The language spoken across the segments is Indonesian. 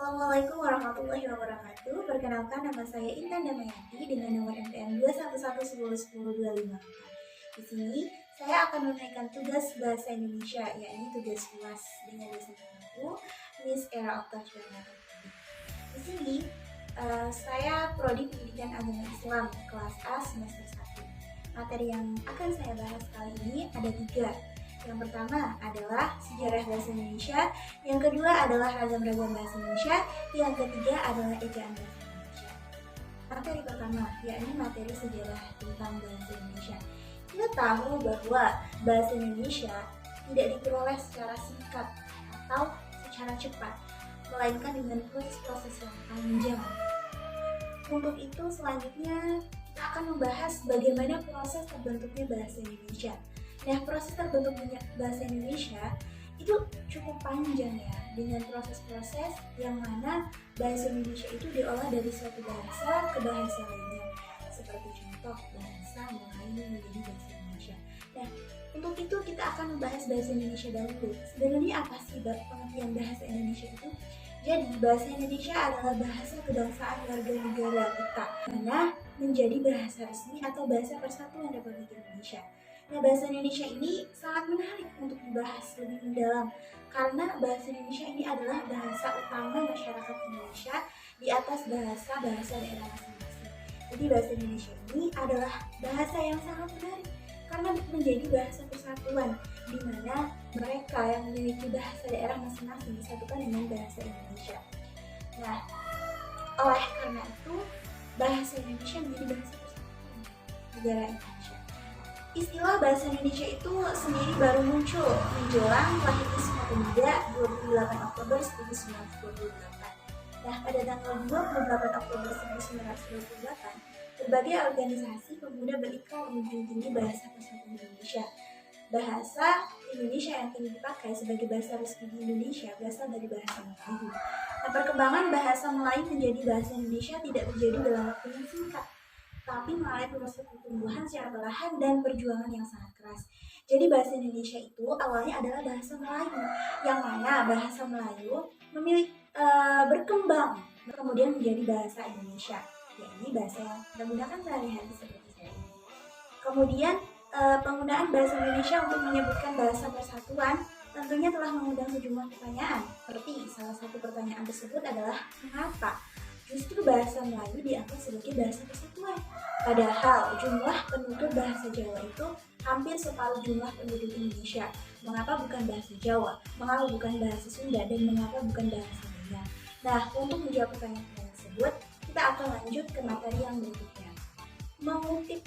Assalamualaikum warahmatullahi wabarakatuh. Perkenalkan, nama saya Intan Damayanti dengan nomor NPM 211101025. Di sini saya akan menunaikan tugas bahasa Indonesia, yakni tugas UAS dengan dosen aku, Miss Era Oktaviana. Di sini saya prodi Pendidikan Agama Islam kelas A semester 1. Materi yang akan saya bahas kali ini ada 3. Yang pertama adalah sejarah bahasa Indonesia, yang kedua adalah ragam-ragam bahasa Indonesia, yang ketiga adalah ejaan bahasa Indonesia. Materi pertama, yakni materi sejarah tentang bahasa Indonesia. Kita tahu bahwa bahasa Indonesia tidak diperoleh secara singkat atau secara cepat, melainkan dengan proses-proses yang panjang. Untuk itu, selanjutnya kita akan membahas bagaimana proses terbentuknya bahasa Indonesia. Nah, proses terbentuknya bahasa Indonesia itu cukup panjang ya, dengan proses-proses yang mana bahasa Indonesia itu diolah dari suatu bahasa ke bahasa lainnya. Seperti contoh bahasa Melayu menjadi bahasa Indonesia. Nah, untuk itu kita akan membahas bahasa Indonesia dahulu. Sebenarnya apa sih pengertian bahasa Indonesia itu? Jadi, bahasa Indonesia adalah bahasa kebangsaan warga negara kita, mana menjadi bahasa resmi atau bahasa persatuan Republik Indonesia. Nah, bahasa Indonesia ini sangat menarik untuk dibahas lebih mendalam karena bahasa Indonesia ini adalah bahasa utama masyarakat Indonesia di atas bahasa-bahasa daerah masing-masing. Jadi bahasa Indonesia ini adalah bahasa yang sangat menarik karena menjadi bahasa persatuan di mana mereka yang memiliki bahasa daerah masing-masing disatukan dengan bahasa Indonesia. Nah, oleh karena itu bahasa Indonesia menjadi bahasa persatuan negara Indonesia. Istilah bahasa Indonesia itu sendiri baru muncul menjelang lahirnya Sumpah Pemuda 28 Oktober 1928. Nah, pada tanggal 28 Oktober 1928, berbagai organisasi pemuda berikrar menjunjung tinggi bahasa persatuan Indonesia. Bahasa Indonesia yang kini dipakai sebagai bahasa resmi di Indonesia berasal dari bahasa Melayu. Nah, perkembangan bahasa Melayu menjadi bahasa Indonesia tidak terjadi dalam waktu yang singkat, tapi melalui proses pertumbuhan secara perlahan dan perjuangan yang sangat keras. Jadi bahasa Indonesia itu awalnya adalah bahasa Melayu, yang mana bahasa Melayu berkembang kemudian menjadi bahasa Indonesia, yakni bahasa yang kita gunakan sehari-hari seperti saya. Kemudian penggunaan bahasa Indonesia untuk menyebutkan bahasa persatuan tentunya telah mengundang sejumlah pertanyaan. Seperti salah satu pertanyaan tersebut adalah mengapa justru bahasa Melayu dianggap sebagai bahasa persatuan? Padahal jumlah penduduk bahasa Jawa itu hampir separuh jumlah penduduk Indonesia. Mengapa bukan bahasa Jawa? Mengapa bukan bahasa Sunda? Dan mengapa bukan bahasa lainnya? Nah, untuk menjawab pertanyaan tersebut, kita akan lanjut ke materi yang berikutnya. Mengutip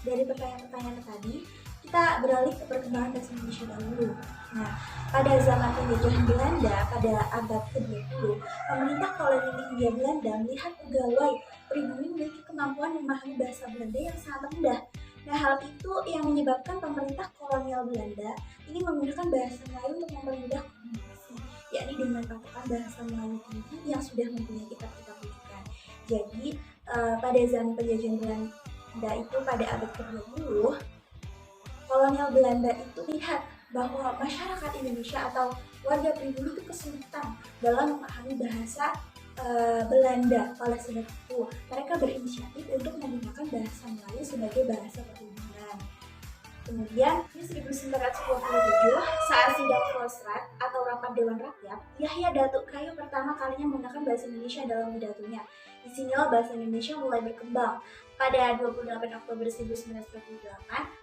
dari pertanyaan-pertanyaan tadi, kita beralih ke perkembangan bahasa Indonesia dahulu. Nah, pada zaman penjajahan Belanda pada abad ke-20, pemerintah kolonial Hindia Belanda melihat pegawai pribumi memiliki kemampuan memahami bahasa Belanda yang sangat rendah. Nah, hal itu yang menyebabkan pemerintah kolonial Belanda ini menggunakan bahasa Melayu untuk mempermudah komunikasi, yakni dengan patokan bahasa Melayu tinggi yang sudah mempunyai kitab-kitab rujukan. Jadi, pada zaman penjajahan Belanda itu pada abad ke-20, kolonial Belanda itu lihat bahwa masyarakat Indonesia atau warga pribumi itu kesulitan dalam memahami bahasa Belanda. Oleh sebab itu, mereka berinisiatif untuk menggunakan bahasa Melayu sebagai bahasa perhubungan. Kemudian, di 1927, saat sidang Volksraad atau Rapat Dewan Rakyat, Yahya Datuk Kayu pertama kalinya menggunakan bahasa Indonesia dalam pidatonya. Disinilah bahasa Indonesia mulai berkembang. Pada 28 Oktober 1948,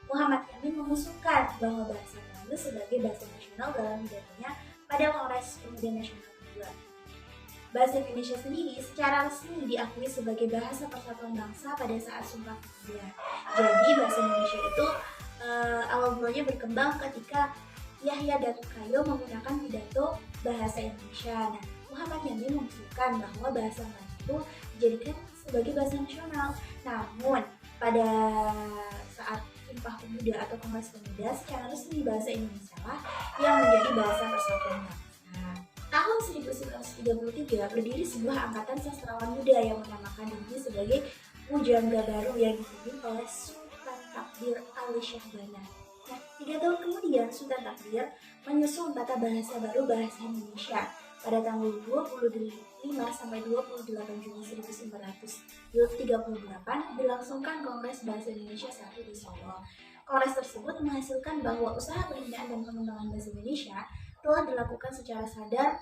Muhammad Yamin mengusulkan bahwa bahasa Melayu sebagai bahasa nasional dalam pidatonya pada Kongres Pemuda Nasional kedua. Bahasa Indonesia sendiri secara resmi diakui sebagai bahasa persatuan bangsa pada saat Sumpah Pemuda. Jadi bahasa Indonesia itu awal mulanya berkembang ketika Yahya Datuk Kayu menggunakan pidato bahasa Indonesia. Nah, Muhammad Yamin mengusulkan bahwa bahasa Melayu itu dijadikan sebagai bahasa nasional. Namun, pada saat Sumpah Pemuda atau Kongres Pemuda, secara resmi bahasa Indonesia lah yang menjadi bahasa persatuan bangsa. Tahun 1933 berdiri sebuah angkatan sastrawan muda yang menamakan diri sebagai Pujangga Baru yang dipimpin oleh Sultan Takdir Ali Syahbana. Nah, 3 tahun kemudian Sultan Takdir menyusun tata bahasa baru bahasa Indonesia pada tanggal 28 sampai 28 Juni 1938 dilangsungkan Kongres Bahasa Indonesia 1 di Solo. Kongres tersebut menghasilkan bahwa usaha pembinaan dan pengembangan bahasa Indonesia telah dilakukan secara sadar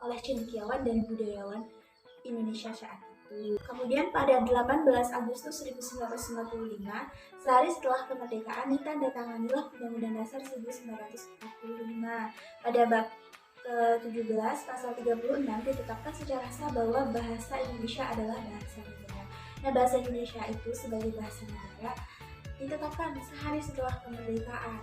oleh cendekiawan dan budayawan Indonesia saat itu. Kemudian pada 18 Agustus 1945, sehari setelah kemerdekaan, ditandatanganilah Undang-Undang Dasar 1945. Pada bab ke-17 pasal 36 ditetapkan secara sah bahwa bahasa Indonesia adalah bahasa negara. Nah, bahasa Indonesia itu sebagai bahasa negara ditetapkan sehari setelah kemerdekaan.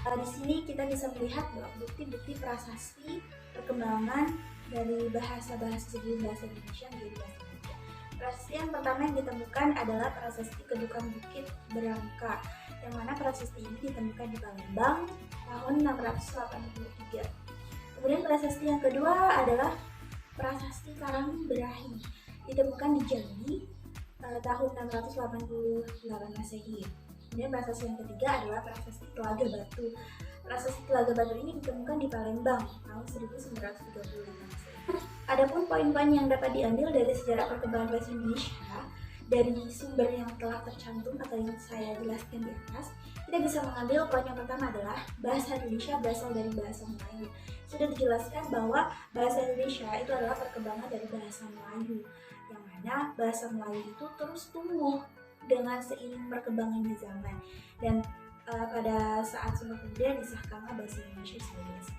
Di sini kita bisa melihat bahwa bukti-bukti prasasti perkembangan dari bahasa-bahasa sebelum bahasa Indonesia menjadi bahasa Indonesia. Prasasti yang pertama yang ditemukan adalah prasasti Kedukan Bukit Berangka, yang mana prasasti ini ditemukan di Palembang tahun 683. Kemudian prasasti yang kedua adalah prasasti Karangberahi, ditemukan di Jambi tahun 688 Masehi. Kemudian prasasti yang ketiga adalah prasasti Telaga Batu. Prasasti Telaga Batu ini ditemukan di Palembang tahun 1935. Adapun poin-poin yang dapat diambil dari sejarah perkembangan bahasa Indonesia dari sumber yang telah tercantum atau yang saya jelaskan di atas, kita bisa mengambil poin yang pertama adalah bahasa Indonesia berasal dari bahasa Melayu. Sudah dijelaskan bahwa bahasa Indonesia itu adalah perkembangan dari bahasa Melayu, yang mana bahasa Melayu itu terus tumbuh dengan seiring perkembangannya zaman, dan pada saat Sunda kemudian disahkanlah bahasa Indonesia sebagai bahasa.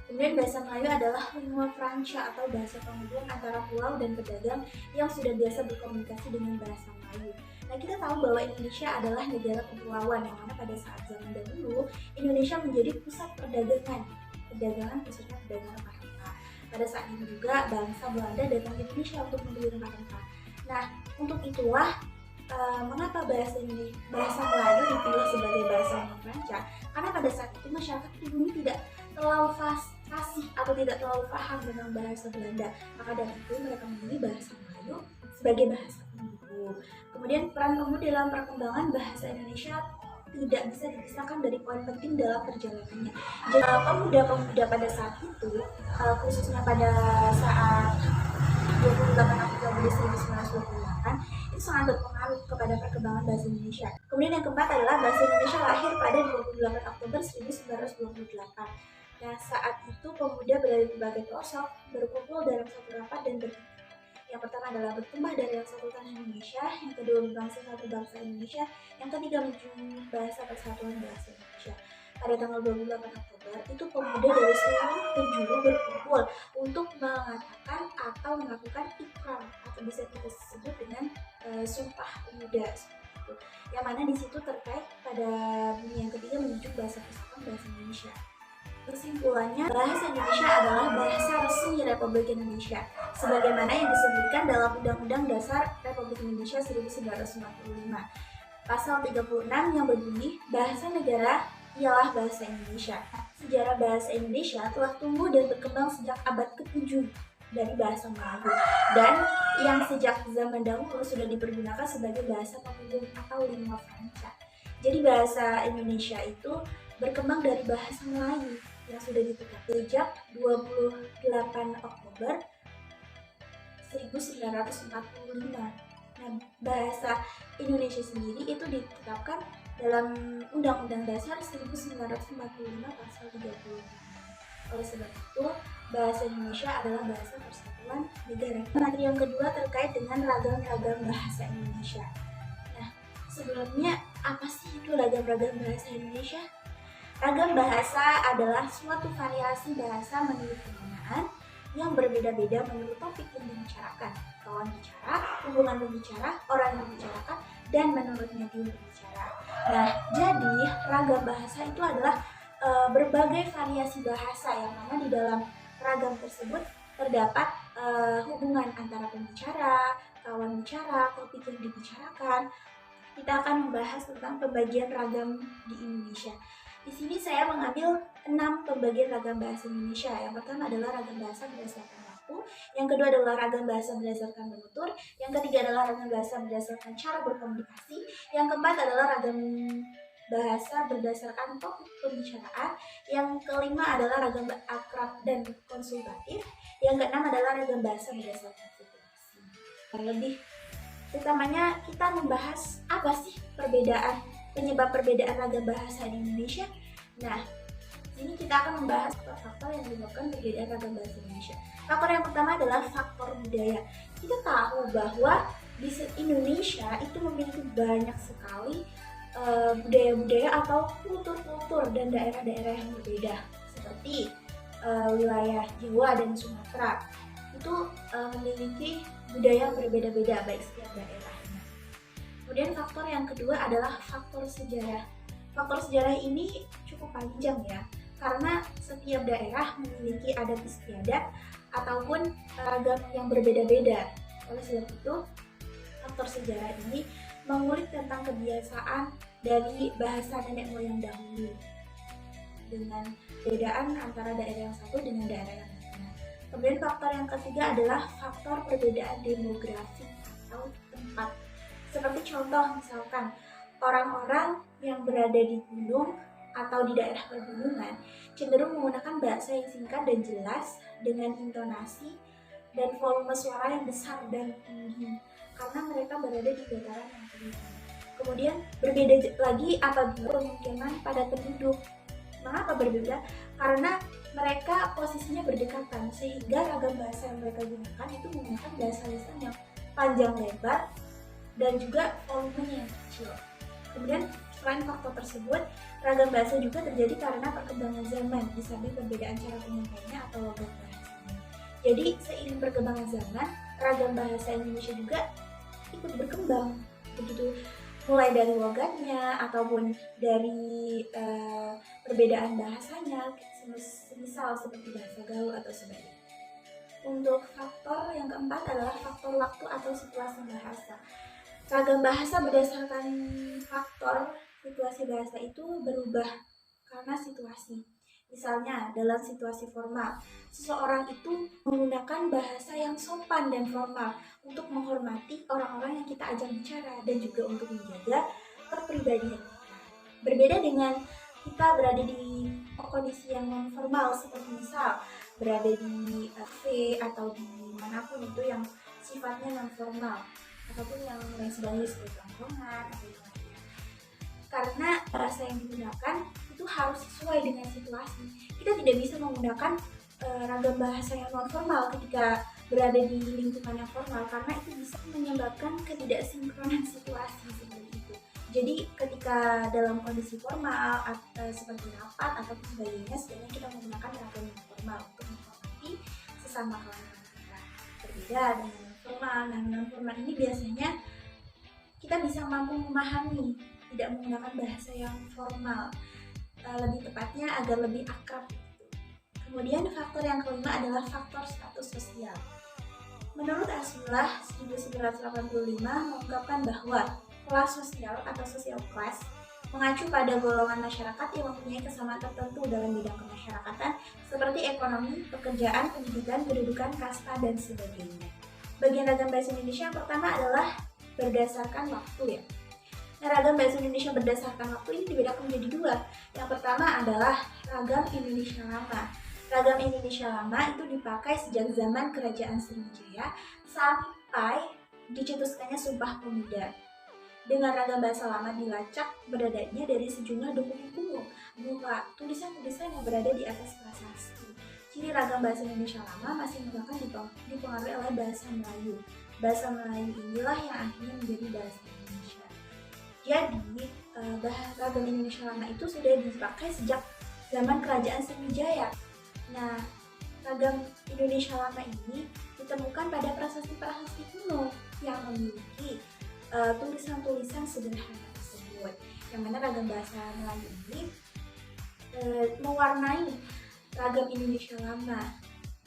Kemudian bahasa Melayu adalah lingua franca atau bahasa penghubung antara pulau dan pedagang yang sudah biasa berkomunikasi dengan bahasa Melayu. Nah, kita tahu bahwa Indonesia adalah negara kepulauan, yang mana pada saat zaman dahulu Indonesia menjadi pusat perdagangan khususnya perdagangan rempah-rempah. Pada saat itu juga bangsa Belanda datang ke Indonesia untuk membeli rempah-rempah. Nah, untuk itulah mengapa bahasa Melayu dipilih sebagai bahasa lingua franca? Karena pada saat itu masyarakat pribumi tidak terlalu fasih atau tidak terlalu paham dengan bahasa Belanda, maka dari itu mereka memilih bahasa Melayu sebagai bahasa penghubung. Kemudian peran pemuda dalam perkembangan bahasa Indonesia tidak bisa dipisahkan dari poin penting dalam perjalanannya. Jadi pemuda-pemuda pada saat itu, khususnya pada saat 28 Oktober 1928, itu sangat berpengaruh kepada perkembangan bahasa Indonesia. Kemudian yang keempat adalah bahasa Indonesia lahir pada 28 Oktober 1928. Nah, saat itu pemuda dari berbagai pelosok berkumpul dalam satu rapat dan berpikir. Yang pertama adalah bertumbah dari yang satu tanah Indonesia, yang kedua berbangsa satu bangsa Indonesia, yang ketiga menjunjung bahasa persatuan bahasa Indonesia. Pada tanggal 28 Oktober, itu pemuda dari seluruh penjuru berkumpul untuk mengatakan atau melakukan ikrar, atau bisa kita sebut dengan sumpah pemuda. Yang mana di situ terkait pada bunyi yang ketiga menunjuk bahasa persatuan bahasa Indonesia. Kesimpulannya, bahasa Indonesia adalah bahasa resmi Republik Indonesia, sebagaimana yang disebutkan dalam Undang-Undang Dasar Republik Indonesia 1945. Pasal 36 yang berbunyi, bahasa negara ialah bahasa Indonesia. Sejarah bahasa Indonesia telah tumbuh dan berkembang sejak abad ke-7 dari bahasa Melayu, dan yang sejak zaman dahulu sudah dipergunakan sebagai bahasa penghubung atau lingua franca. Jadi bahasa Indonesia itu berkembang dari bahasa Melayu yang sudah ditetapkan sejak 28 Oktober 1945. Nah, bahasa Indonesia sendiri itu ditetapkan dalam Undang-Undang Dasar 1945 pasal 30. Oleh sebab itu, bahasa Indonesia adalah bahasa persatuan negara. Materi yang kedua terkait dengan ragam-ragam bahasa Indonesia. Nah, sebelumnya apa sih itu ragam-ragam bahasa Indonesia? Ragam bahasa adalah suatu variasi bahasa menurut penggunaan yang berbeda-beda menurut topik yang dibicarakan, kawan bicara, hubungan berbicara, orang yang membicarakan, dan menurut medium berbicara. Nah, jadi ragam bahasa itu adalah berbagai variasi bahasa yang mana di dalam ragam tersebut terdapat hubungan antara pembicara, kawan bicara, topik yang dibicarakan. Kita akan membahas tentang pembagian ragam di Indonesia. Di sini saya mengambil 6 pembagian ragam bahasa Indonesia. Yang pertama adalah ragam bahasa berdasarkan waktu, yang kedua adalah ragam bahasa berdasarkan penutur, yang ketiga adalah ragam bahasa berdasarkan cara berkomunikasi, yang keempat adalah ragam bahasa berdasarkan topik pembicaraan, yang kelima adalah ragam akrab dan konsultatif, Yang keenam adalah ragam bahasa berdasarkan situasi. Lebih utamanya kita membahas apa sih penyebab perbedaan ragam bahasa di Indonesia. Nah, ini kita akan membahas faktor-faktor yang menyebabkan perbedaan ragam bahasa Indonesia. Faktor yang pertama adalah faktor budaya. Kita tahu bahwa di Indonesia itu memiliki banyak sekali budaya-budaya atau kultur-kultur dan daerah-daerah yang berbeda, seperti wilayah Jawa dan Sumatera itu memiliki budaya yang berbeda-beda baik setiap daerahnya. Kemudian faktor yang kedua adalah faktor sejarah. Faktor sejarah ini cukup panjang ya, karena setiap daerah memiliki adat istiadat ataupun ragam yang berbeda-beda. Oleh sebab itu, faktor sejarah ini mengulik tentang kebiasaan dari bahasa nenek moyang dahulu dengan perbedaan antara daerah yang satu dengan daerah yang lainnya. Kemudian faktor yang ketiga adalah faktor perbedaan demografi atau tempat. Seperti contoh misalkan orang-orang yang berada di gunung atau di daerah pegunungan cenderung menggunakan bahasa yang singkat dan jelas dengan intonasi dan volume suara yang besar dan tinggi karena mereka berada di dataran yang tinggi. Kemudian berbeda lagi apabila pemukiman padat penduduk. Mengapa berbeda? Karena mereka posisinya berdekatan sehingga ragam bahasa yang mereka gunakan itu menggunakan bahasa lisan yang panjang lebar dan juga volumenya yang kecil. Kemudian selain faktor tersebut, ragam bahasa juga terjadi karena perkembangan zaman di samping perbedaan cara penyampaiannya atau logat bahasanya. Jadi seiring perkembangan zaman, ragam bahasa Indonesia juga ikut berkembang, begitu mulai dari logatnya ataupun dari perbedaan bahasanya, misal seperti bahasa gaul atau sebaliknya. Untuk faktor yang keempat adalah faktor waktu atau situasi bahasa. Ragam bahasa berdasarkan faktor situasi bahasa itu berubah karena situasi. Misalnya dalam situasi formal, seseorang itu menggunakan bahasa yang sopan dan formal untuk menghormati orang-orang yang kita ajak bicara dan juga untuk menjaga kepribadian kita. Berbeda dengan kita berada di kondisi yang non formal seperti misal berada di kafe atau di manapun itu yang sifatnya non formal ataupun yang lain sebagainya seperti tongkrongan atau lainnya. Karena bahasa yang digunakan itu harus sesuai dengan situasi. Kita tidak bisa menggunakan ragam bahasa yang non formal ketika berada di lingkungan yang formal karena itu bisa menyebabkan ketidaksinkronan situasi seperti itu. Jadi ketika dalam kondisi formal seperti rapat atau sebagainya, sebenarnya kita menggunakan ragam yang formal untuk menghormati sesama kawan-kawan kita. Berbeda dengan non formal. Nah, non formal ini biasanya kita bisa mampu memahami, tidak menggunakan bahasa yang formal, lebih tepatnya agar lebih akrab. Kemudian faktor yang kelima adalah faktor status sosial. Menurut Asmillah 1985 mengungkapkan bahwa kelas sosial atau social class mengacu pada golongan masyarakat yang mempunyai kesamaan tertentu dalam bidang kemasyarakatan seperti ekonomi, pekerjaan, pendidikan, kedudukan, kasta, dan sebagainya. Bagian ragam bahasa Indonesia yang pertama adalah berdasarkan waktu ya. Nah, ragam bahasa Indonesia berdasarkan waktu ini dibedakan menjadi dua. Yang pertama adalah ragam Indonesia Lama. Ragam Indonesia Lama itu dipakai sejak zaman Kerajaan Sriwijaya sampai dicetuskannya Sumpah Pemuda. Dengan ragam bahasa lama dilacak beradanya dari sejumlah dokumen kuno berupa tulisan-tulisan yang berada di atas prasasti. Ciri ragam bahasa Indonesia Lama masih merupakan dipengaruhi oleh bahasa Melayu. Bahasa Melayu inilah yang akhirnya menjadi bahasa Indonesia. Jadi, ragam Indonesia Lama itu sudah dipakai sejak zaman Kerajaan Sriwijaya. Nah, ragam Indonesia Lama ini ditemukan pada prasasti-prasasti kuno yang memiliki tulisan-tulisan sederhana tersebut. Yang mana ragam bahasa Melayu ini mewarnai ragam Indonesia Lama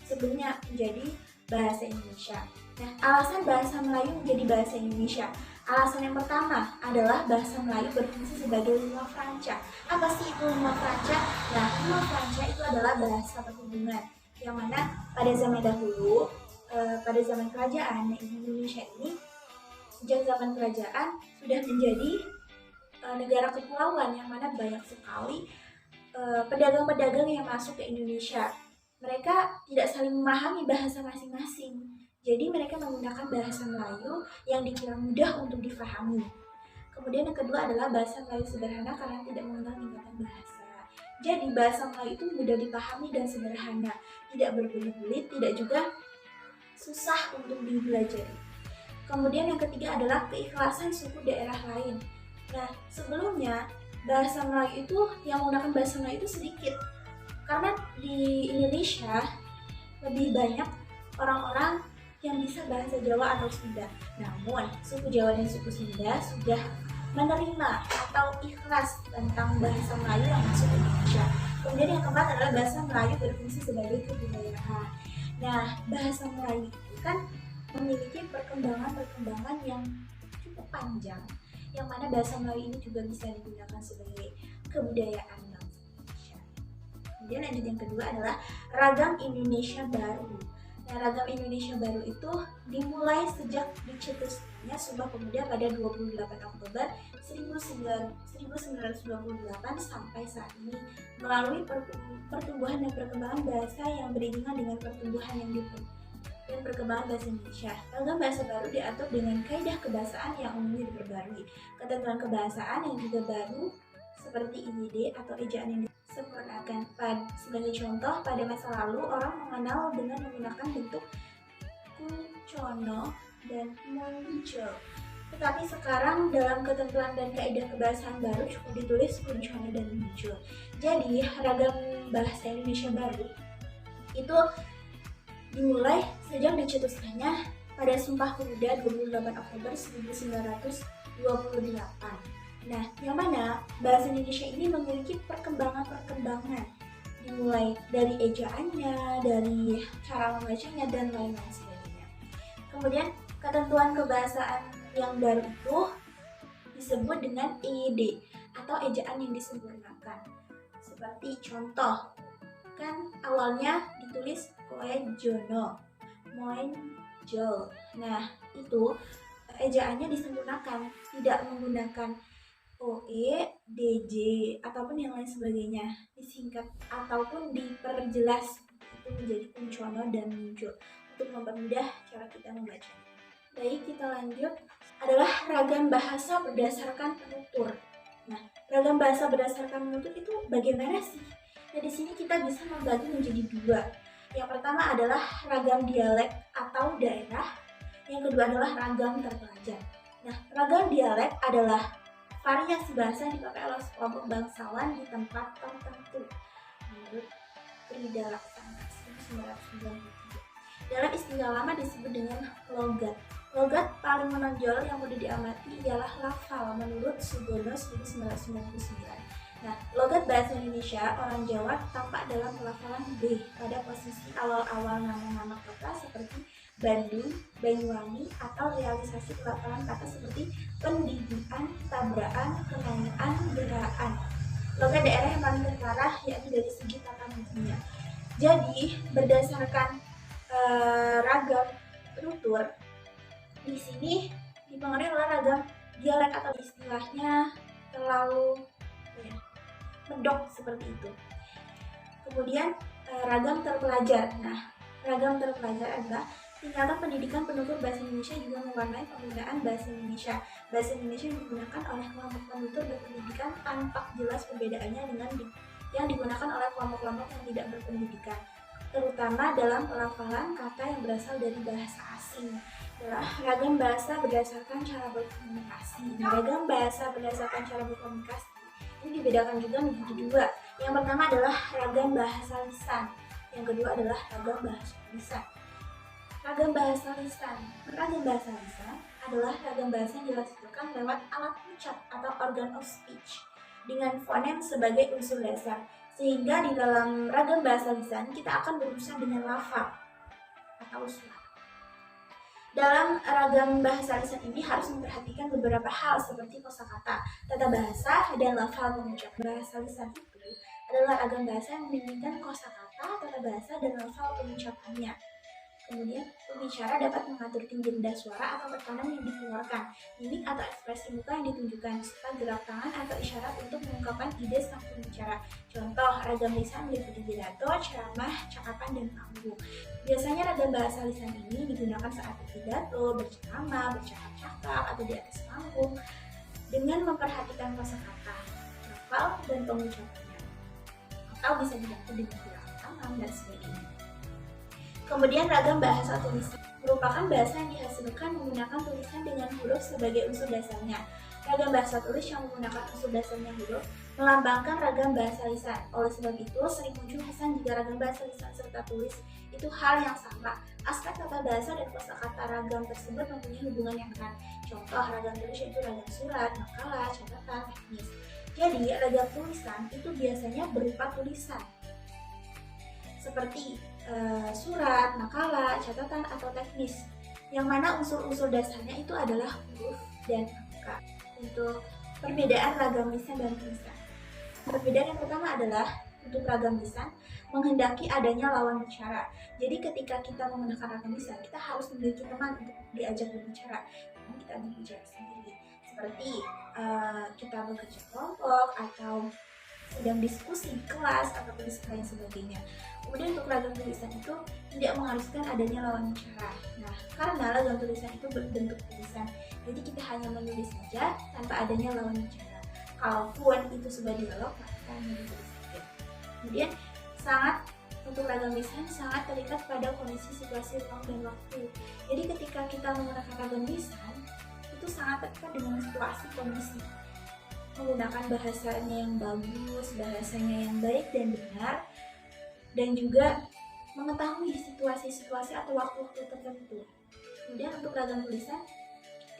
sebelumnya menjadi bahasa Indonesia. Nah, alasan bahasa Melayu menjadi bahasa Indonesia. Alasan yang pertama adalah bahasa Melayu berfungsi sebagai lingua franca. Apa sih itu lingua franca? Nah, lingua franca itu adalah bahasa perhubungan yang mana pada zaman dahulu, pada zaman kerajaan Indonesia ini, sejak zaman kerajaan sudah menjadi negara kepulauan yang mana banyak sekali pedagang-pedagang yang masuk ke Indonesia mereka tidak saling memahami bahasa masing-masing. Jadi mereka menggunakan bahasa Melayu yang dikira mudah untuk difahami. Kemudian yang kedua adalah bahasa Melayu sederhana karena tidak mengenal tingkatan bahasa. Jadi bahasa Melayu itu mudah dipahami dan sederhana, tidak berbelit-belit, tidak juga susah untuk dipelajari. Kemudian yang ketiga adalah keikhlasan suku daerah lain. Nah, sebelumnya bahasa Melayu itu yang menggunakan bahasa Melayu itu sedikit. Karena di Indonesia lebih banyak orang-orang yang bisa bahasa Jawa atau Sunda. Namun, suku Jawa dan suku Sunda sudah menerima atau ikhlas tentang bahasa Melayu yang masuk ke Indonesia. Kemudian yang keempat adalah bahasa Melayu berfungsi sebagai kebudayaan. Nah, bahasa Melayu itu kan memiliki perkembangan yang cukup panjang, yang mana bahasa Melayu ini juga bisa digunakan sebagai kebudayaan bangsa Indonesia. Kemudian lanjut yang kedua adalah ragam Indonesia baru. Nah, ragam Indonesia baru itu dimulai sejak dicetuskannya Sumpah Pemuda pada 28 Oktober 1928 sampai saat ini melalui pertumbuhan dan perkembangan bahasa yang beriringan dengan pertumbuhan dan perkembangan bahasa Indonesia. Ragam bahasa baru diatur dengan kaidah kebahasaan yang umumnya diperbarui, ketentuan kebahasaan yang juga baru seperti IYD atau ejaan yang disempurnakan. Sebagai contoh, pada masa lalu orang mengenal dengan menggunakan bentuk kuncono dan muncul. Tetapi sekarang dalam ketentuan dan kaidah kebahasaan baru cukup ditulis kuncono dan muncul. Jadi ragam bahasa Indonesia baru itu dimulai sejak dicetuskannya pada Sumpah Pemuda 28 Oktober 1928. Nah, yang mana bahasa Indonesia ini memiliki perkembangan dimulai dari ejaannya, dari cara membacanya, dan lain-lain sebagainya. Kemudian ketentuan kebahasaan yang baru itu disebut dengan EYD atau ejaan yang disempurnakan. Seperti contoh, kan awalnya ditulis Koejono, Moenjol. Nah, itu ejaannya disempurnakan, tidak menggunakan OE, DJ, ataupun yang lain sebagainya, disingkat ataupun diperjelas itu menjadi kuncono dan muncul untuk mempermudah cara kita membaca. Baik, kita lanjut. Adalah ragam bahasa berdasarkan penutur. Nah, ragam bahasa berdasarkan penutur itu bagaimana sih? Nah, di sini kita bisa membagi menjadi dua. Yang pertama adalah ragam dialek atau daerah. Yang kedua adalah ragam terpelajar. Nah, ragam dialek adalah variasi bahasa yang dipakai oleh sekelompok bangsawan di tempat tertentu menurut Frida Laksana 1993. Dalam istilah lama disebut dengan logat. Logat paling menonjol yang mudah diamati ialah lafal menurut Sugono 1999. Nah, logat bahasa Indonesia orang Jawa tampak dalam pelafalan B pada posisi awal-awal nama-nama kota seperti Bandung, Banyuwangi, atau realisasi pelafalan kata seperti pendidikan, tabrakan, kenayaan, geraan. Logat daerah yang paling terparah yakni dari segi tata muzinya. Jadi berdasarkan ragam penutur, di sini dipengaruhi oleh ragam dialek atau istilahnya terlalu medok seperti itu. Kemudian ragam terpelajar. Nah, ragam terpelajar adalah tingkatan pendidikan penutur bahasa Indonesia juga mewarnai penggunaan bahasa Indonesia. Bahasa Indonesia digunakan oleh kelompok penutur berpendidikan tampak jelas perbedaannya dengan yang digunakan oleh kelompok-kelompok yang tidak berpendidikan, terutama dalam pelafalan kata yang berasal dari bahasa asing. Ragam bahasa berdasarkan cara berkomunikasi. Ragam bahasa berdasarkan cara berkomunikasi ini dibedakan juga menjadi dua. Yang pertama adalah ragam bahasa lisan. Yang kedua adalah ragam bahasa tulisan. Ragam bahasa lisan. Ragam bahasa lisan adalah ragam bahasa yang dihasilkan lewat alat ucap atau organ of speech dengan fonem sebagai unsur dasar. Sehingga di dalam ragam bahasa lisan kita akan berurusan dengan lafal atau suara. Dalam ragam bahasa lisan ini harus memperhatikan beberapa hal seperti kosakata, tata bahasa, dan lafal pengucap. Bahasa lisan itu adalah ragam bahasa yang menginginkan kosakata, tata bahasa, dan lafal pengucapannya. Kemudian, pembicara dapat mengatur tinggi rendah suara atau tekanan yang dikeluarkan, mimik atau ekspresi muka yang ditunjukkan, serta gerak tangan atau isyarat untuk mengungkapkan ide sang pembicara. Contoh, ragam lisan meliputi pidato, ceramah, cakapan, dan panggung. Biasanya ragam bahasa lisan ini digunakan saat berpidato, berceramah, bercakap-cakap, atau di atas panggung dengan memperhatikan kosakata, lafal, dan pengucapannya, atau bisa dibantu dengan gerakan tangan dan sebagainya. Kemudian ragam bahasa tulisan merupakan bahasa yang dihasilkan menggunakan tulisan dengan huruf sebagai unsur dasarnya. Ragam bahasa tulis yang menggunakan unsur dasarnya huruf melambangkan ragam bahasa lisan. Oleh sebab itu, sering muncul kesan jika ragam bahasa lisan serta tulis itu hal yang sama. Aspek tata bahasa dan kosakata ragam tersebut mempunyai hubungan yang erat. Contoh ragam tulis yaitu ragam surat, makalah, catatan, teknis. Jadi, ragam tulisan itu biasanya berupa tulisan seperti surat, makalah, catatan, atau teknis, yang mana unsur-unsur dasarnya itu adalah huruf dan angka. Untuk perbedaan ragam lisan dan tulisan, perbedaan yang pertama adalah untuk ragam lisan menghendaki adanya lawan bicara. Jadi ketika kita menggunakan ragam lisan, kita harus memiliki teman untuk diajak berbicara, namun kita berbicara sendiri. Seperti kita bekerja kelompok atau sedang diskusi di kelas atau lain sebagainya. Kemudian untuk ragam tulisan itu tidak mengharuskan adanya lawan bicara. Nah, karena ragam tulisan itu berbentuk tulisan, jadi kita hanya menulis saja tanpa adanya lawan bicara. Kalaupun itu sebuah dialog, maka kita hanya menulis saja. Kemudian untuk ragam lisan sangat terikat pada kondisi situasi ruang dan waktu. Jadi ketika kita menggunakan ragam lisan itu sangat terikat dengan situasi kondisi. Menggunakan bahasanya yang bagus, bahasanya yang baik dan benar, dan juga mengetahui situasi-situasi atau waktu-waktu tertentu. Kemudian untuk ragam tulisan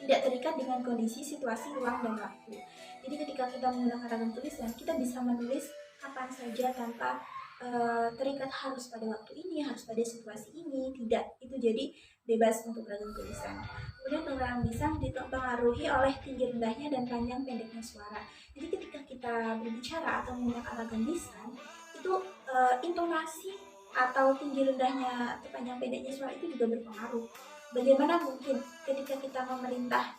tidak terikat dengan kondisi, situasi, ruang, dan waktu. Jadi ketika kita menggunakan ragam tulisan, kita bisa menulis kapan saja tanpa terikat harus pada waktu ini, harus pada situasi ini, tidak. Itu jadi bebas untuk ragam tulisan. Kemudian untuk ragam lisan dipengaruhi oleh tinggi rendahnya dan panjang pendeknya suara. Jadi ketika kita berbicara atau menggunakan ragam lisan, itu intonasi atau tinggi rendahnya atau panjang pendeknya suara itu juga berpengaruh. Bagaimana mungkin ketika kita memerintah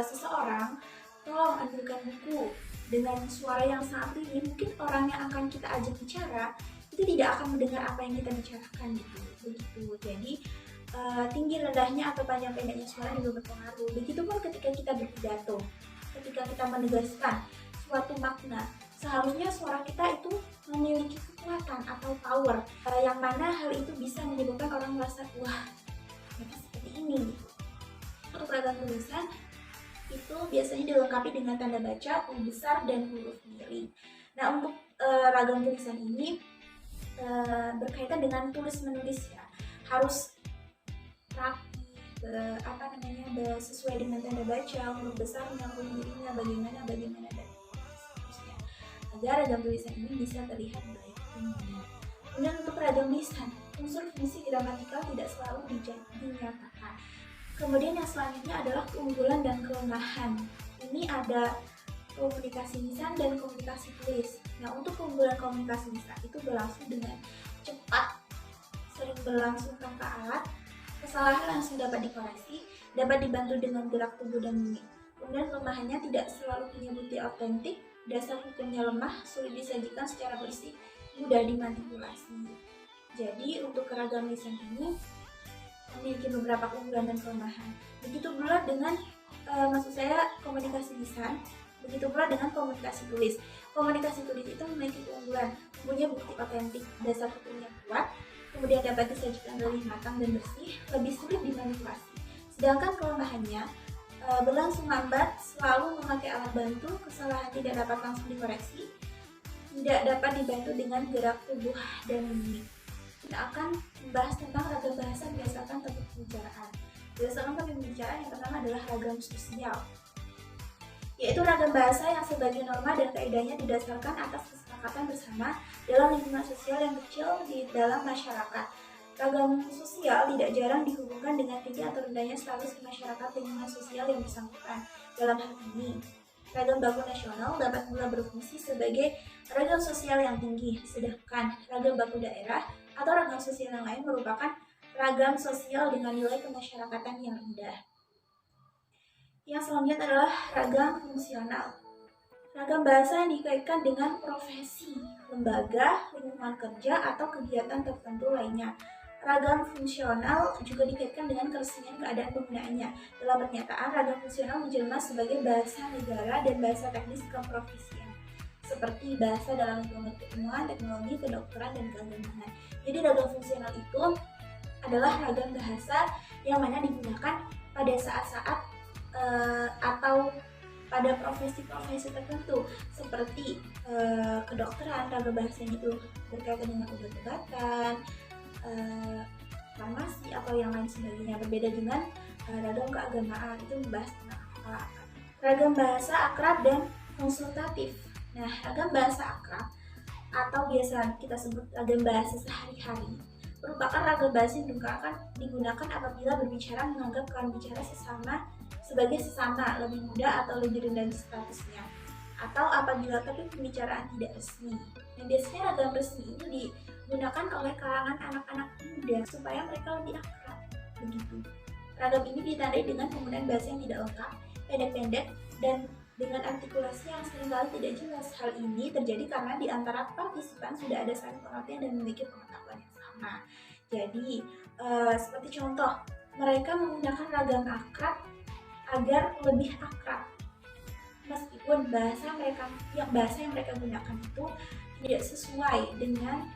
seseorang, tolong ambilkan buku dengan suara yang sangat tinggi, mungkin orang yang akan kita ajak bicara itu tidak akan mendengar apa yang kita bicarakan gitu. Begitu. Jadi tinggi rendahnya atau panjang pendeknya suara juga berpengaruh. Begitupun ketika kita berpidato, ketika kita menegaskan suatu makna, seharusnya suara kita itu memiliki kekuatan atau power, yang mana hal itu bisa menyebabkan orang merasa wah, ternyata seperti ini. Untuk ragam tulisan itu biasanya dilengkapi dengan tanda baca, huruf besar, dan huruf miring. Nah, untuk ragam tulisan ini berkaitan dengan tulis menulis ya, harus rapi, sesuai dengan tanda baca, huruf besarnya, huruf miringnya, bagaimana dan seterusnya, agar ragam tulisan ini bisa terlihat baik dan benar. Kemudian untuk ragam lisan, unsur fungsi gramatikal tidak selalu dinyatakan. Kemudian yang selanjutnya adalah keunggulan dan kelemahan. Ini ada komunikasi lisan dan komunikasi tulis. Nah, untuk keunggulan komunikasi lisan itu berlangsung dengan cepat, sering berlangsung tanpa alat, kesalahan langsung dapat dikoreksi, dapat dibantu dengan gerak tubuh dan mimik. Kemudian kelemahannya tidak selalu punya bukti otentik, dasar hukumnya lemah, sulit disajikan secara bersih, mudah dimanipulasi. Jadi untuk ragam lisan ini memiliki beberapa keunggulan dan kelemahan. Begitu pula dengan komunikasi lisan, begitu pula dengan komunikasi tulis. Komunikasi tulis itu memiliki keunggulan, punya bukti otentik, dasar hukumnya kuat, kemudian dapat disajikan lebih matang dan bersih, lebih sulit dimanipulasi. Sedangkan kelemahannya berlangsung lambat, selalu memakai alat bantu, kesalahan tidak dapat langsung dikoreksi, tidak dapat dibantu dengan gerak tubuh dan mimik. Kita akan membahas tentang ragam bahasa berdasarkan topik pembicaraan. Berdasarkan topik pembicaraan yang pertama adalah ragam sosial, yaitu ragam bahasa yang sebagai norma dan kaidahnya didasarkan atas kesepakatan bersama dalam lingkungan sosial yang kecil di dalam masyarakat. Ragam sosial tidak jarang dihubungkan dengan tinggi atau rendahnya status masyarakat lingkungan sosial yang bersangkutan. Dalam hal ini, ragam baku nasional dapat pula berfungsi sebagai ragam sosial yang tinggi, sedangkan ragam baku daerah atau ragam sosial yang lain merupakan ragam sosial dengan nilai kemasyarakatan yang rendah. Yang selanjutnya adalah ragam fungsional. Ragam bahasa yang dikaitkan dengan profesi, lembaga, lingkungan kerja, atau kegiatan tertentu lainnya. Ragam fungsional juga dikaitkan dengan keresmian keadaan penggunaannya. Dalam pernyataan, ragam fungsional menjelma sebagai bahasa negara dan bahasa teknis keprofesian, seperti bahasa dalam lingkungan keilmuan, teknologi, kedokteran, dan keagamaan. Jadi ragam fungsional itu adalah ragam bahasa yang mana digunakan pada saat-saat atau pada profesi-profesi tertentu seperti kedokteran. Ragam bahasanya itu berkaitan dengan obat-obatan, farmasi atau yang lain sebagainya. Berbeda dengan ragam keagamaan, itu membahas tentang apa. Ragam bahasa akrab dan konsultatif. Nah, ragam bahasa akrab atau biasa kita sebut ragam bahasa sehari-hari merupakan ragam bahasa yang digunakan apabila berbicara menganggap kawan bicara sebagai sesama, lebih muda atau lebih rendah statusnya, atau apabila topik pembicaraan tidak resmi. Dan biasanya ragam resmi ini digunakan oleh kalangan anak-anak muda supaya mereka lebih akrab. Begitu. Ragam ini ditandai dengan penggunaan bahasa yang tidak lengkap, pendek-pendek, dan dengan artikulasi yang seringkali tidak jelas. Hal ini terjadi karena di antara partisipan sudah ada saling pengertian dan memiliki pengetahuan yang sama. Jadi, seperti contoh, mereka menggunakan ragam akrab agar lebih akrab. Meskipun bahasa yang mereka gunakan itu tidak sesuai dengan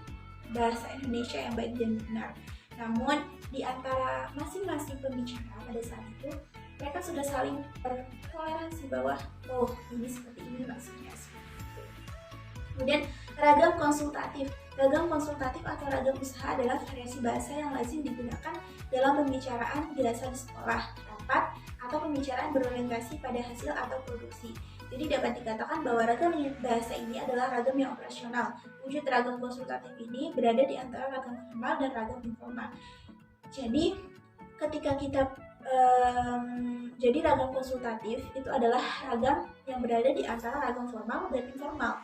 bahasa Indonesia yang baik dan benar. Namun, di antara masing-masing pembicara pada saat itu, mereka sudah saling bertoleransi bahwa ini seperti ini maksudnya. Kemudian ragam konsultatif. Ragam konsultatif atau ragam usaha adalah variasi bahasa yang lazim digunakan dalam pembicaraan biasa di sekolah, rapat, atau pembicaraan berorientasi pada hasil atau produksi. Jadi dapat dikatakan bahwa ragam bahasa ini adalah ragam yang operasional. Wujud ragam konsultatif ini berada di antara ragam formal dan ragam informal. Jadi ketika kita jadi ragam konsultatif itu adalah ragam yang berada di antara ragam formal dan informal.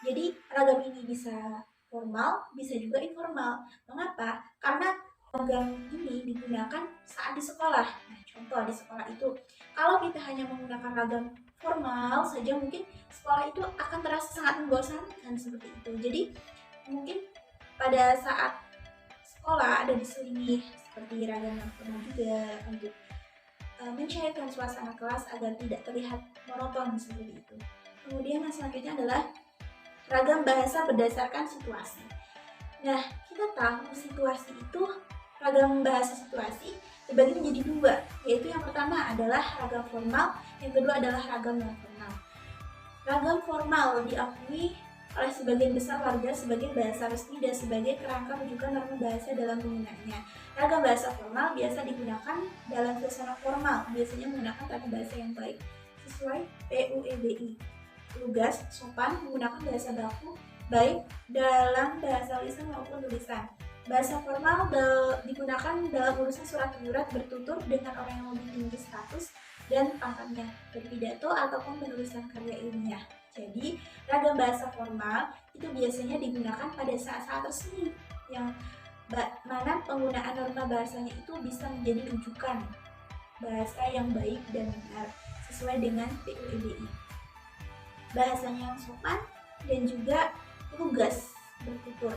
Jadi ragam ini bisa formal, bisa juga informal. Mengapa? Karena ragam ini digunakan saat di sekolah. Nah, contoh di sekolah itu, kalau kita hanya menggunakan ragam formal saja, mungkin sekolah itu akan terasa sangat membosankan seperti itu. Jadi mungkin pada saat sekolah ada diselingi seperti ragam yang formal juga untuk mencairkan suasana kelas agar tidak terlihat monoton seperti itu. Kemudian yang selanjutnya adalah ragam bahasa berdasarkan situasi. Nah, kita tahu situasi itu, ragam bahasa situasi dibagi menjadi dua, yaitu yang pertama adalah ragam formal, yang kedua adalah ragam non formal. Ragam formal diakui oleh sebagian besar warga sebagai bahasa resmi dan sebagai kerangka rujukan norma bahasa dalam penggunaannya. Ragam bahasa formal biasa digunakan dalam suasana formal, biasanya menggunakan tata bahasa yang baik sesuai PUEBI. Lugas, sopan, menggunakan bahasa baku, baik dalam bahasa lisan maupun tulisan. Bahasa formal digunakan dalam urusan surat menyurat, bertutur dengan orang yang lebih tinggi status dan pangkatnya, berpidato ataupun penulisan karya ilmiah. Jadi, ragam bahasa formal itu biasanya digunakan pada saat-saat resmi yang mana penggunaan norma bahasanya itu bisa menjadi rujukan bahasa yang baik dan benar sesuai dengan PUEBI. Bahasanya yang sopan dan juga lugas, bertutur.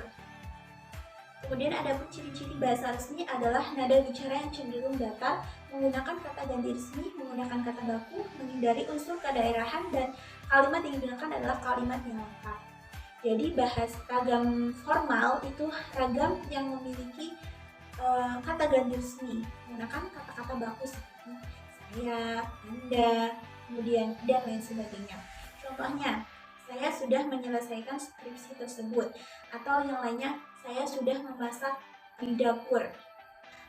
Kemudian ada pun ciri-ciri bahasa resmi adalah nada bicara yang cenderung datar, menggunakan kata ganti resmi, menggunakan kata baku, menghindari unsur kedaerahan, dan kalimat yang digunakan adalah kalimat yang lengkap. Jadi ragam formal itu ragam yang memiliki kata ganti resmi, menggunakan kata-kata baku seperti saya, anda, kemudian dan lain sebagainya. Contohnya, saya sudah menyelesaikan skripsi tersebut, atau yang lainnya, saya sudah memasak di dapur.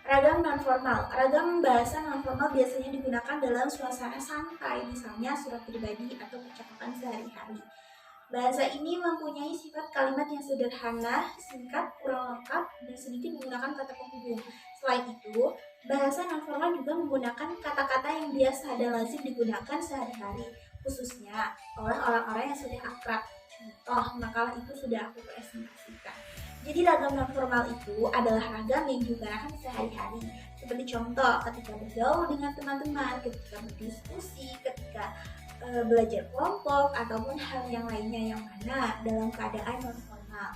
Ragam non-formal. Ragam bahasa non-formal biasanya digunakan dalam suasana santai, misalnya surat pribadi atau percakapan sehari-hari. Bahasa ini mempunyai sifat kalimat yang sederhana, singkat, kurang lengkap, dan sedikit menggunakan kata penghubung. Selain itu, bahasa non-formal juga menggunakan kata-kata yang biasa dan lazim digunakan sehari-hari, khususnya oleh orang-orang yang sudah akrab. Contoh, makalah itu sudah aku presentasikan. Jadi ragam non formal itu adalah ragam yang digunakan sehari-hari. Seperti contoh ketika bergaul dengan teman-teman, ketika berdiskusi, ketika belajar kelompok ataupun hal yang lainnya yang mana dalam keadaan non formal.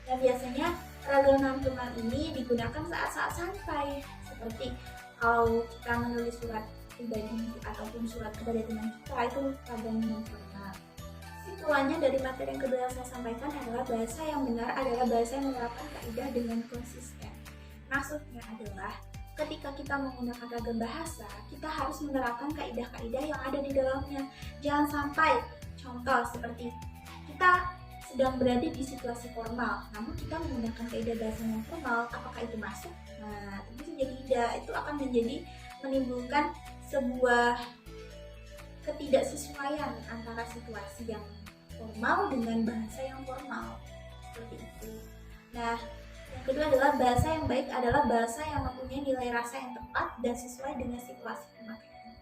Dan biasanya ragam non formal ini digunakan saat-saat santai, seperti kalau kita menulis surat pribadi ataupun surat kepada teman kita, itu ragam non formal. Kesimpulannya dari materi yang kedua yang saya sampaikan adalah bahasa yang benar adalah bahasa yang menerapkan kaidah dengan konsisten. Maksudnya adalah ketika kita menggunakan ragam bahasa, kita harus menerapkan kaidah-kaidah yang ada di dalamnya. Jangan sampai contoh seperti kita sedang berada di situasi formal, namun kita menggunakan kaidah bahasa non formal, apakah itu masuk? Nah, tentu saja tidak. Itu akan menimbulkan sebuah ketidaksesuaian antara situasi yang formal dengan bahasa yang formal, seperti itu. Nah, yang kedua adalah bahasa yang baik adalah bahasa yang mempunyai nilai rasa yang tepat dan sesuai dengan situasi pemakaian.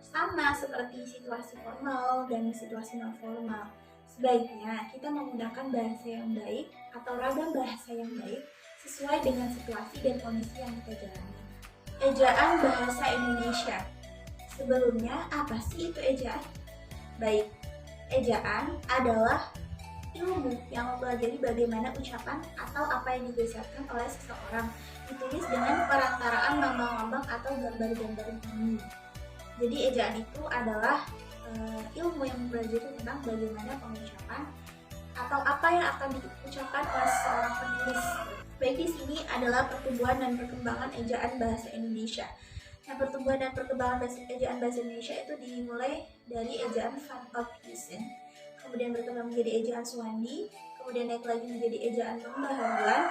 Sama seperti situasi formal dan situasi non formal. Sebaiknya kita menggunakan bahasa yang baik atau ragam bahasa yang baik sesuai dengan situasi dan kondisi yang kita jalani. Ejaan bahasa Indonesia. Sebelumnya, apa sih itu ejaan? Baik, ejaan adalah ilmu yang mempelajari bagaimana ucapan atau apa yang dibesarkan oleh seseorang ditulis dengan perantaraan lambang-lambang atau gambar-gambar bunyi. Jadi ejaan itu adalah ilmu yang mempelajari tentang bagaimana pengucapan atau apa yang akan diucapkan oleh seorang penulis. Baik, di sini adalah pertumbuhan dan perkembangan ejaan bahasa Indonesia. Nah, pertumbuhan dan perkembangan ejaan bahasa Indonesia itu dimulai dari ejaan Van Ophuijsen, kemudian berkembang menjadi ejaan Suwandi, kemudian naik lagi menjadi ejaan Pembaharuan,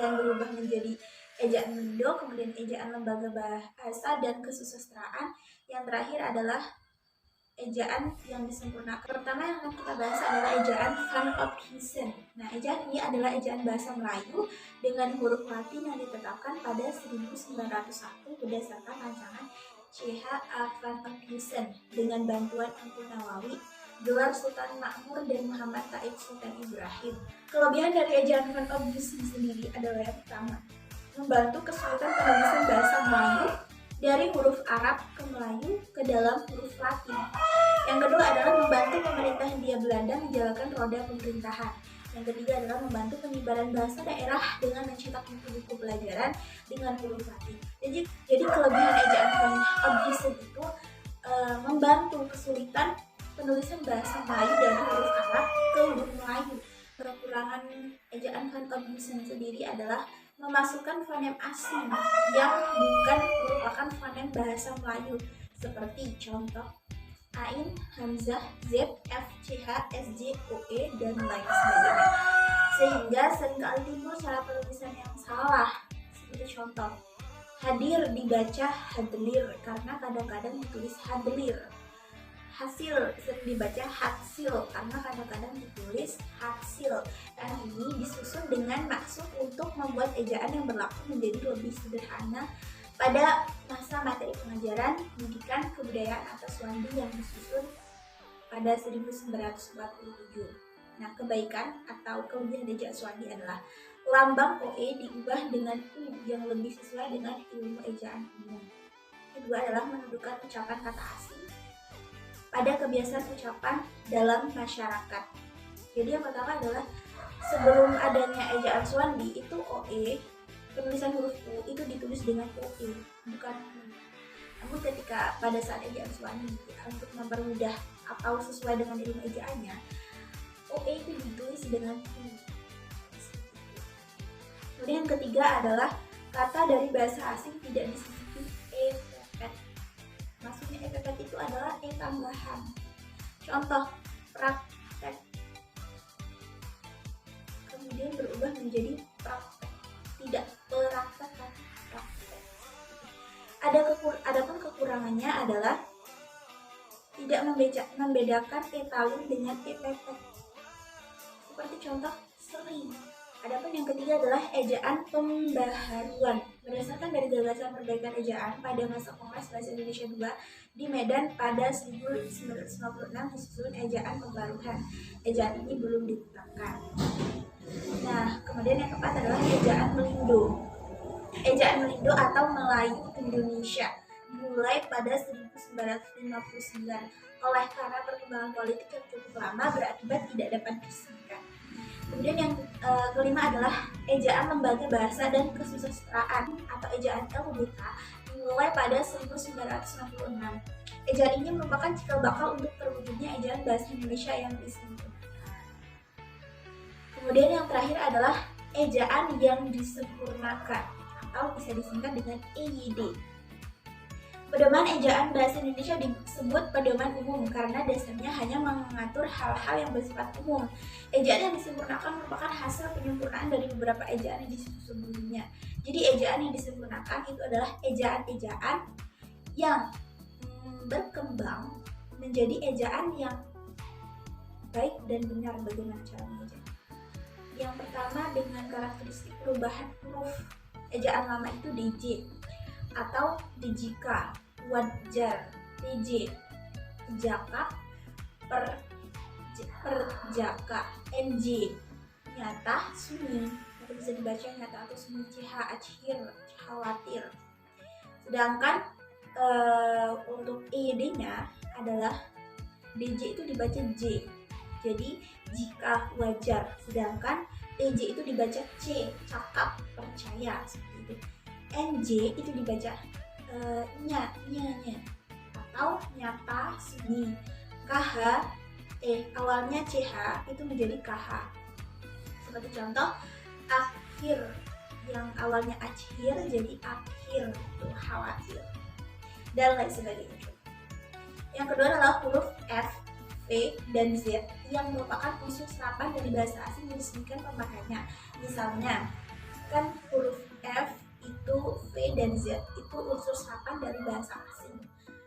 dan berubah menjadi ejaan Mendo, kemudian ejaan Lembaga Bahasa dan Kesusastraan. Yang terakhir adalah ejaan yang disempurnakan. Pertama yang akan kita bahas adalah ejaan Van Ophuijsen. Nah, ejaan ini adalah ejaan bahasa Melayu dengan huruf Latin yang ditetapkan pada 1901 berdasarkan rancangan C.H. Van Ophuijsen dengan bantuan Empu Nawawi, gelar Sultan Makmur dan Muhammad Taib Sultan Ibrahim. Kelebihan dari ejaan Van Ophuijsen sendiri adalah yang pertama, membantu kesulitan penulisan bahasa Melayu dari huruf Arab ke Melayu ke dalam huruf Latin. Yang kedua adalah membantu pemerintah Hindia Belanda menjalankan roda pemerintahan. Yang ketiga adalah membantu penyebaran bahasa daerah dengan mencetak buku-buku pelajaran dengan huruf Latin. Jadi kelebihan ejaan Van Ophuijsen itu membantu kesulitan penulisan bahasa Melayu dari huruf Arab ke huruf Melayu. Kekurangan ejaan Van Ophuijsen sendiri adalah memasukkan fonem asing yang bukan merupakan fonem bahasa Melayu, seperti contoh Ain, Hamzah, Z, F, CH, SJ, OE, dan lain sebagainya, sehingga seringkali timbul cara penulisan yang salah, seperti contoh hadir dibaca hadlir karena kadang-kadang ditulis hadlir, hasil sering dibaca hasil karena kadang-kadang ditulis hasil. Dan ini disusun dengan maksud untuk membuat ejaan yang berlaku menjadi lebih sederhana pada masa materi pengajaran pendidikan kebudayaan atau Suwandi yang disusun pada 1947. Nah, kebaikan atau kelebihan ejaan Suwandi adalah lambang OE diubah dengan U yang lebih sesuai dengan ilmu ejaan umum. Kedua adalah menundukkan ucapan kata asing pada kebiasaan ucapan dalam masyarakat. Jadi yang pertama adalah sebelum adanya ejaan Suwandi itu OE, penulisan huruf U itu ditulis dengan OE, bukan U. Namun ketika pada saat ejaan Suwandi untuk mempermudah atau sesuai dengan ilmu ejaannya, OE itu ditulis dengan U. Kemudian yang ketiga adalah kata dari bahasa asing tidak disisipi epepet. Maksudnya epepet itu adalah tambahan. Contoh, praktek. Kemudian berubah menjadi praktek. Tidak praktek, tapi praktek. Adapun kekurangannya adalah tidak membedakan etalin dengan epepet. Seperti contoh, sering. Adapun yang ketiga adalah ejaan pembaharuan. Berdasarkan dari gagasan perbaikan ejaan pada masa Kongres Bahasa Indonesia II di Medan pada 1956 disusun ejaan pembaruan. Ejaan ini belum ditetapkan. Nah, kemudian yang keempat adalah ejaan Melindo. Ejaan Melindo atau Melayu Indonesia dimulai pada 1959 oleh karena perkembangan politik yang cukup lama berakibat tidak dapat disingkat. Kemudian yang kelima adalah ejaan Lembaga Bahasa dan Kesusastraan atau ejaan LBK dimulai pada 1966. Ejaan ini merupakan cikal bakal untuk terwujudnya ejaan bahasa Indonesia yang disempurnakan. Kemudian yang terakhir adalah ejaan yang disempurnakan atau bisa disingkat dengan EYD. Pedoman ejaan bahasa Indonesia disebut pedoman umum karena dasarnya hanya mengatur hal-hal yang bersifat umum. Ejaan yang disempurnakan merupakan hasil penyempurnaan dari beberapa ejaan yang sebelumnya. Jadi ejaan yang disempurnakan itu adalah ejaan-ejaan yang berkembang menjadi ejaan yang baik dan benar. Bagaimana cara mengejar? Yang pertama dengan karakteristik perubahan huruf. Ejaan lama itu DJ atau dijika, wajar, DJ, jaka, perjaka, NJ, nyata, sunyi, atau bisa dibaca nyata atau sunyi, ch, akhir, khawatir. Sedangkan untuk EYD-nya adalah DJ itu dibaca J, jadi jika, wajar. Sedangkan TJ itu dibaca C, cakap, percaya, seperti itu. NJ itu dibaca nya atau nyata, sunyi. KH awalnya CH itu menjadi KH. Seperti contoh akhir yang awalnya akhir jadi akhir, itu khawatir, dan lain sebagainya. Yang kedua adalah huruf F, V, dan Z yang merupakan unsur serapan dari bahasa asing yang diresmikan pemakainya. Misalnya, kan huruf F itu, V, dan Z itu unsur serapan dari bahasa asing.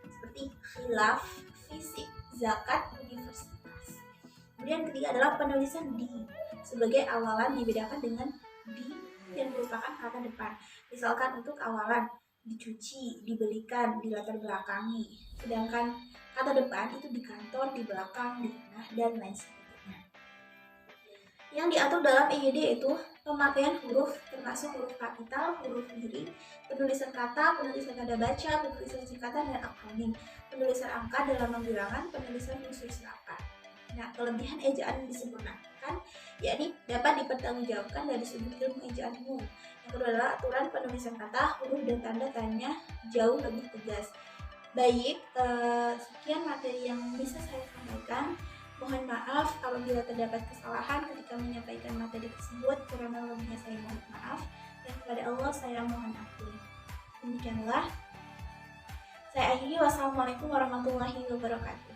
Seperti khilaf, fisik, zakat, universitas. Kemudian yang ketiga adalah penulisan di sebagai awalan dibedakan dengan di yang merupakan kata depan. Misalkan untuk awalan dicuci, dibelikan, dilatar belakangi. Sedangkan kata depan itu di kantor, di belakang, di tengah, dan lain sebagainya. Yang diatur dalam EYD itu pemakaian huruf termasuk huruf kapital, huruf miring, penulisan kata, penulisan tanda baca, penulisan singkatan dan akronim, penulisan angka dalam bilangan, penulisan unsur serapan. Nah, kelebihan ejaan yang disempurnakan yakni dapat dipertanggungjawabkan dari sudut ilmu ejaan umum. Yang kedua adalah aturan penulisan kata, huruf dan tanda tanya jauh lebih tegas. Baik, sekian materi yang bisa saya sampaikan. Mohon maaf apabila terdapat kesalahan ketika menyampaikan materi tersebut, karena lebihnya saya mohon maaf, dan kepada Allah saya mohon ampun. Demikianlah saya akhiri. Wassalamualaikum warahmatullahi wabarakatuh.